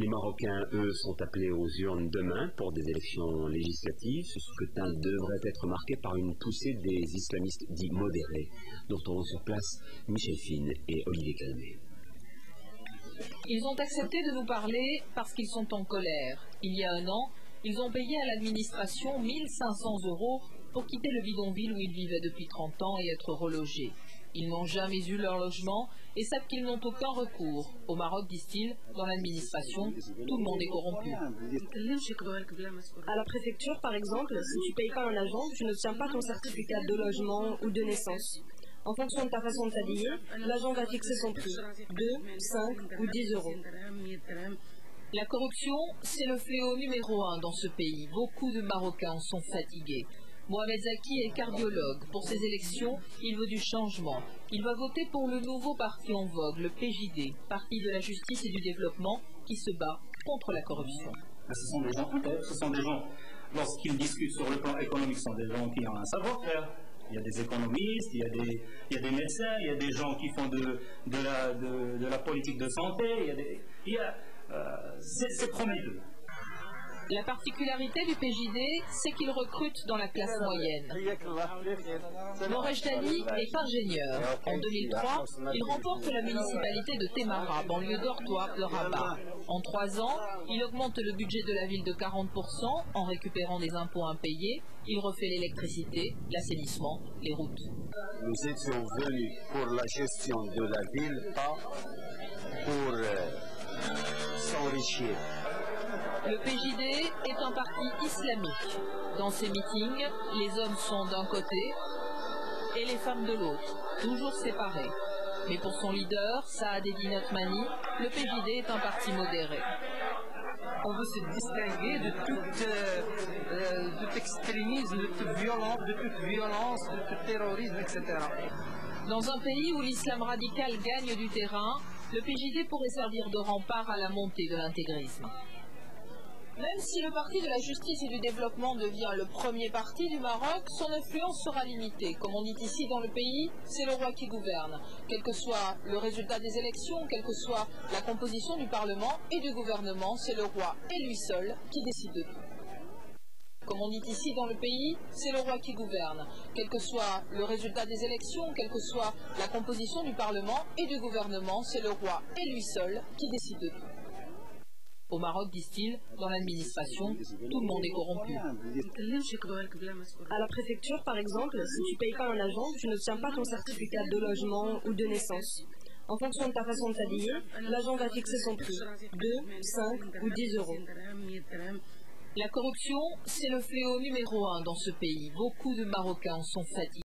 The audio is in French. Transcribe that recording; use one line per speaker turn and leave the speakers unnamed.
Les Marocains, eux, sont appelés aux urnes demain pour des élections législatives. Ce scrutin devrait être marqué par une poussée des islamistes dits modérés. Nous retrouvons sur place Michel Fine et Olivier Calmet.
Ils ont accepté de nous parler parce qu'ils sont en colère. Il y a un an, ils ont payé à l'administration 1 500 € pour quitter le bidonville où ils vivaient depuis 30 ans et être relogés. Ils n'ont jamais eu leur logement et savent qu'ils n'ont aucun recours. Au Maroc, disent-ils, dans l'administration, tout le monde est corrompu.
À la préfecture, par exemple, si tu payes pas un agent, tu n'obtiens pas ton certificat de logement ou de naissance. En fonction de ta façon de t'habiller, l'agent va fixer son prix, 2, 5 ou 10 €.
La corruption, c'est le fléau numéro 1 dans ce pays. Beaucoup de Marocains sont fatigués. Mohamed Zaki est cardiologue. Pour ces élections, il veut du changement. Il va voter pour le nouveau parti en vogue, le PJD, Parti de la justice et du développement, qui se bat contre la corruption.
Ce sont des gens honnêtes, ce sont des gens, lorsqu'ils discutent sur le plan économique, ce sont des gens qui ont un savoir-faire. Il y a des économistes, il y a des médecins, il y a des gens qui font de la politique de santé, c'est prometteur.
La particularité du PJD, c'est qu'il recrute dans la classe moyenne. Morejdali est ingénieur. En 2003, il remporte la municipalité de Témara, banlieue dortoir de Rabat. En 3 ans, il augmente le budget de la ville de 40% en récupérant des impôts impayés. Il refait l'électricité, l'assainissement, les routes.
Nous étions venus pour la gestion de la ville, pas pour s'enrichir.
Le PJD est un parti islamique. Dans ses meetings, les hommes sont d'un côté et les femmes de l'autre, toujours séparés. Mais pour son leader, Saadetdine Othmani, le PJD est un parti modéré.
On veut se distinguer de tout extrémisme, de toute violence, de tout terrorisme, etc.
Dans un pays où l'islam radical gagne du terrain, le PJD pourrait servir de rempart à la montée de l'intégrisme. Même si le parti de la justice et du développement devient le premier parti du Maroc, son influence sera limitée. Comme on dit ici dans le pays, c'est le roi qui gouverne. Quel que soit le résultat des élections, quelle que soit la composition du Parlement et du gouvernement, c'est le roi et lui seul qui décide de tout. Comme on dit ici dans le pays, c'est le roi qui gouverne. Quel que soit le résultat des élections, quelle que soit la composition du Parlement et du gouvernement, c'est le roi et lui seul qui décide de tout. Au Maroc, disent-ils, dans l'administration, tout le monde est corrompu.
À la préfecture, par exemple, si tu payes pas un agent, tu n'obtiens pas ton certificat de logement ou de naissance. En fonction de ta façon de t'habiller, l'agent va fixer son prix, 2, 5 ou 10 €.
La corruption, c'est le fléau numéro 1 dans ce pays. Beaucoup de Marocains sont fatigués.